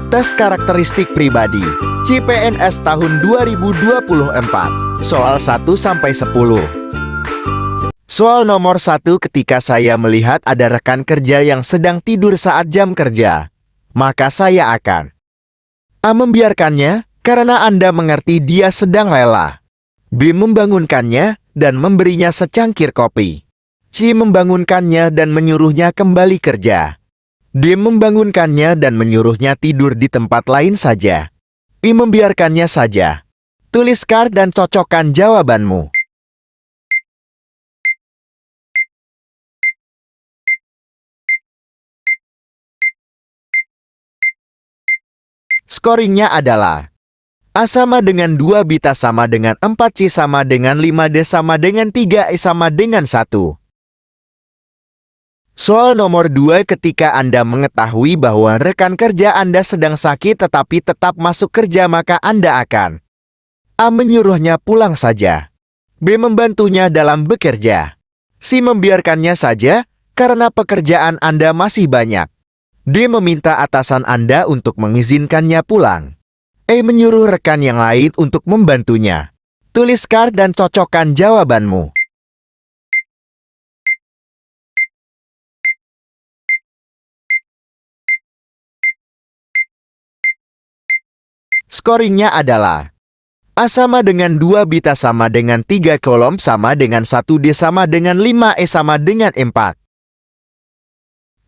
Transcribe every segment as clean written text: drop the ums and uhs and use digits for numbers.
Tes karakteristik pribadi CPNS tahun 2024. Soal 1-10. Soal nomor 1. Ketika saya melihat ada rekan kerja yang sedang tidur saat jam kerja, maka saya akan A. Membiarkannya, karena Anda mengerti dia sedang lelah. B. Membangunkannya, dan memberinya secangkir kopi. C. Membangunkannya dan menyuruhnya kembali kerja. D. Membangunkannya dan menyuruhnya tidur di tempat lain saja. E. Membiarkannya saja. Tuliskan dan cocokkan jawabanmu. Scoringnya adalah A sama dengan 2, B sama dengan 4, C sama dengan 5, D sama dengan 3, E sama dengan 1. Soal nomor 2. Ketika Anda mengetahui bahwa rekan kerja Anda sedang sakit tetapi tetap masuk kerja, maka Anda akan A. Menyuruhnya pulang saja. B. Membantunya dalam bekerja. C. Membiarkannya saja, karena pekerjaan Anda masih banyak. D. Meminta atasan Anda untuk mengizinkannya pulang. E. Menyuruh rekan yang lain untuk membantunya. Tuliskan dan cocokkan jawabanmu. Scoringnya adalah A sama dengan 2, B sama dengan 3, kolom sama dengan 1, D sama dengan 5, E sama dengan 4.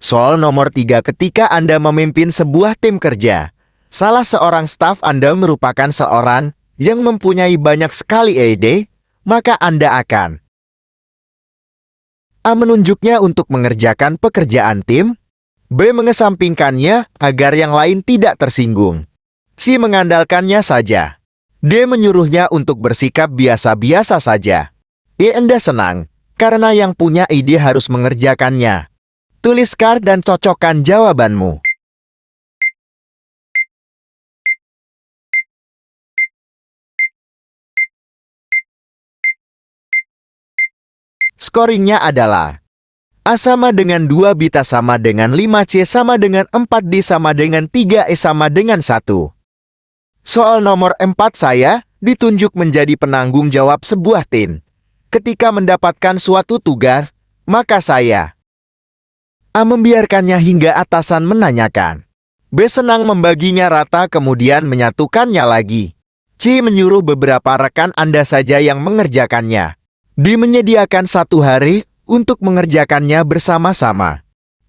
Soal nomor 3. Ketika Anda memimpin sebuah tim kerja, salah seorang staf Anda merupakan seorang yang mempunyai banyak sekali ide, maka Anda akan A. Menunjuknya untuk mengerjakan pekerjaan tim. B. Mengesampingkannya agar yang lain tidak tersinggung. C. Mengandalkannya saja. D. Menyuruhnya untuk bersikap biasa-biasa saja. E. Anda senang karena yang punya ide harus mengerjakannya. Tuliskan dan cocokkan jawabanmu. Scoringnya adalah A sama dengan 2, B sama dengan 5, C sama dengan 4, D sama dengan 3, E sama dengan 1. Soal nomor 4. Saya ditunjuk menjadi penanggung jawab sebuah tim. Ketika mendapatkan suatu tugas, maka saya A. Membiarkannya hingga atasan menanyakan. B. Senang membaginya rata kemudian menyatukannya lagi. C. Menyuruh beberapa rekan Anda saja yang mengerjakannya. D. Menyediakan 1 hari untuk mengerjakannya bersama-sama.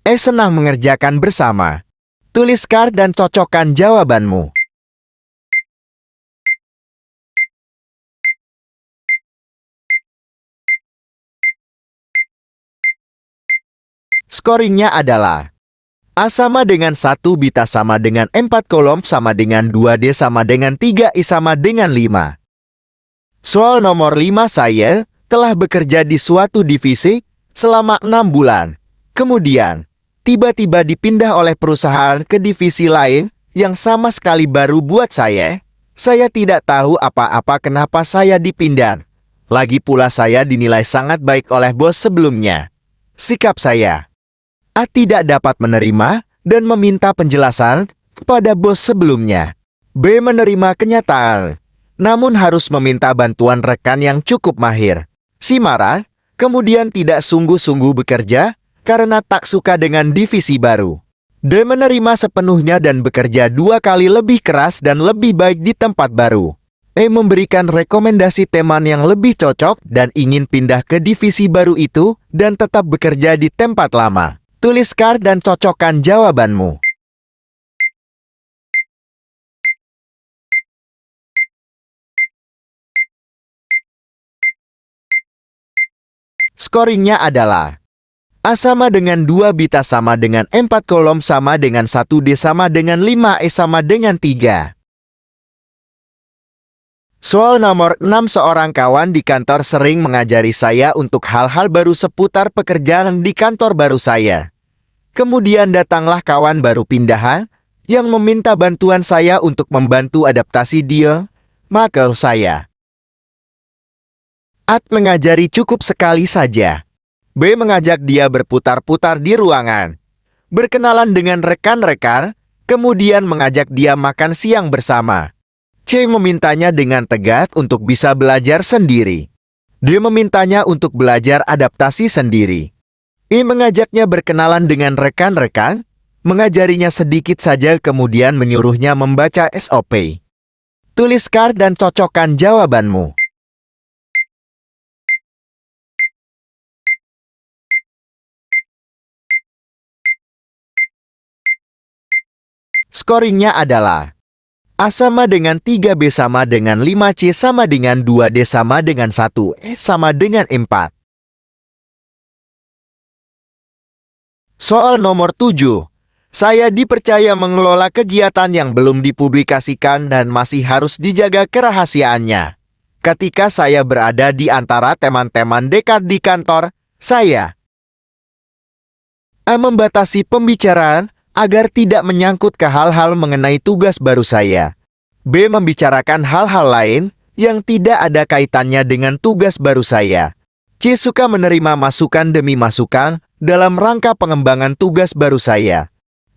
E. Senang mengerjakan bersama. Tuliskan dan cocokkan jawabanmu. Scoringnya adalah A sama dengan 1, B sama dengan 4, kolom sama dengan 2, D sama dengan 3, I sama dengan 5. Soal nomor 5. Saya telah bekerja di suatu divisi selama 6 bulan. Kemudian, tiba-tiba dipindah oleh perusahaan ke divisi lain yang sama sekali baru buat saya. Saya tidak tahu apa-apa kenapa saya dipindah. Lagi pula saya dinilai sangat baik oleh bos sebelumnya. Sikap saya A. Tidak dapat menerima dan meminta penjelasan kepada bos sebelumnya. B. Menerima kenyataan, namun harus meminta bantuan rekan yang cukup mahir. C. Marah, kemudian tidak sungguh-sungguh bekerja karena tak suka dengan divisi baru. D. Menerima sepenuhnya dan bekerja 2 kali lebih keras dan lebih baik di tempat baru. E. Memberikan rekomendasi teman yang lebih cocok dan ingin pindah ke divisi baru itu dan tetap bekerja di tempat lama. Tuliskan dan cocokkan jawabanmu. Scoringnya adalah A sama dengan 2, B sama dengan 4, kolom sama dengan 1, D sama dengan 5, E sama dengan 3. Soal nomor 6. Seorang kawan di kantor sering mengajari saya untuk hal-hal baru seputar pekerjaan di kantor baru saya. Kemudian datanglah kawan baru pindahan yang meminta bantuan saya untuk membantu adaptasi dia. Maka saya A. Mengajari cukup sekali saja. B. Mengajak dia berputar-putar di ruangan, berkenalan dengan rekan-rekan, kemudian mengajak dia makan siang bersama. C memintanya dengan tegas untuk bisa belajar sendiri. D memintanya untuk belajar adaptasi sendiri. E mengajaknya berkenalan dengan rekan-rekan, mengajarinya sedikit saja kemudian menyuruhnya membaca SOP. Tuliskan dan cocokkan jawabanmu. Scoringnya adalah A sama dengan 3B sama dengan 5C sama dengan 2D sama dengan 1E sama dengan 4. Soal nomor 7. Saya dipercaya mengelola kegiatan yang belum dipublikasikan dan masih harus dijaga kerahasiaannya. Ketika saya berada di antara teman-teman dekat di kantor, saya A. Membatasi pembicaraan agar tidak menyangkut ke hal-hal mengenai tugas baru saya. B. Membicarakan hal-hal lain yang tidak ada kaitannya dengan tugas baru saya. C. Suka menerima masukan demi masukan dalam rangka pengembangan tugas baru saya.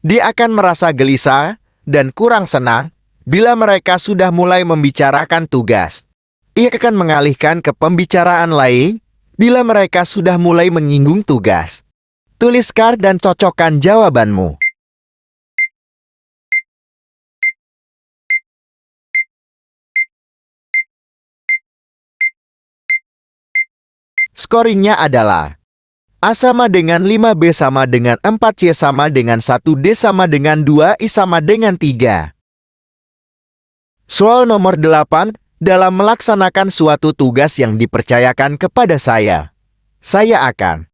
D. Akan merasa gelisah dan kurang senang bila mereka sudah mulai membicarakan tugas. Ia akan mengalihkan ke pembicaraan lain bila mereka sudah mulai menyinggung tugas. Tuliskan dan cocokkan jawabanmu. Scoringnya adalah A sama dengan 5B sama dengan 4C sama dengan 1D sama dengan 2I sama dengan 3. Soal nomor 8. Dalam melaksanakan suatu tugas yang dipercayakan kepada saya akan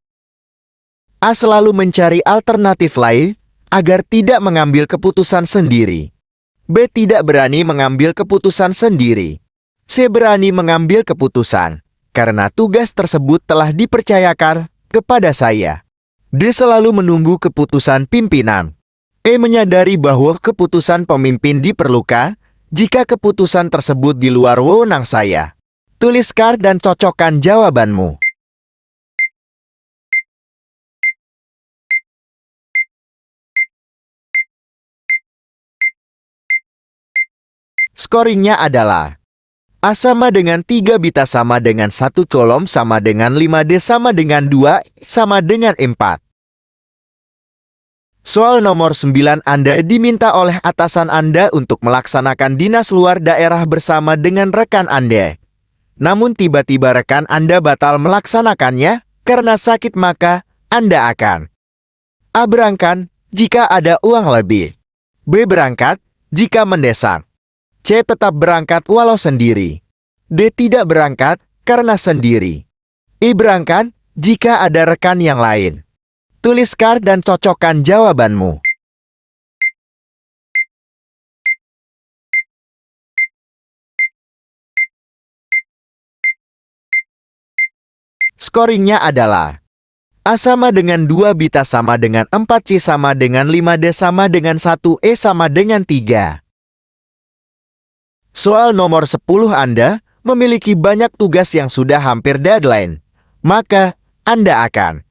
A. Selalu mencari alternatif lain agar tidak mengambil keputusan sendiri. B. Tidak berani mengambil keputusan sendiri. C. Berani mengambil keputusan karena tugas tersebut telah dipercayakan kepada saya. D. Selalu menunggu keputusan pimpinan. E. Menyadari bahwa keputusan pemimpin diperlukan jika keputusan tersebut di luar wewenang saya. Tuliskan dan cocokkan jawabanmu. Scoringnya adalah A sama dengan 3 beta sama dengan 1 kolom sama dengan 5D sama dengan 2 sama dengan 4. Soal nomor 9. Anda diminta oleh atasan Anda untuk melaksanakan dinas luar daerah bersama dengan rekan Anda. Namun tiba-tiba rekan Anda batal melaksanakannya karena sakit, maka Anda akan A. Berangkat jika ada uang lebih. B. Berangkat jika mendesak. C. Tetap berangkat walau sendiri. D. Tidak berangkat karena sendiri. E. Berangkat jika ada rekan yang lain. Tuliskan dan cocokkan jawabanmu. Scoringnya adalah A sama dengan 2 beta sama dengan 4C sama dengan 5D sama dengan 1E sama dengan 3. Soal nomor 10. Anda memiliki banyak tugas yang sudah hampir deadline. Maka, Anda akan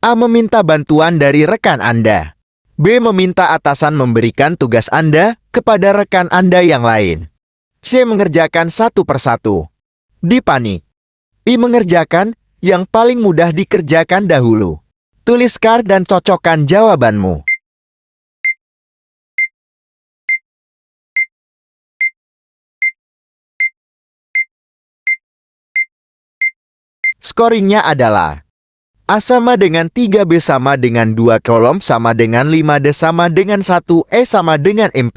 A. Meminta bantuan dari rekan Anda. B. Meminta atasan memberikan tugas Anda kepada rekan Anda yang lain. C. Mengerjakan satu persatu. D. Panik. I. Mengerjakan yang paling mudah dikerjakan dahulu. Tuliskan dan cocokkan jawabanmu. Scoringnya adalah A sama dengan 3B sama dengan 2 kolom sama dengan 5D sama dengan 1E sama dengan 4.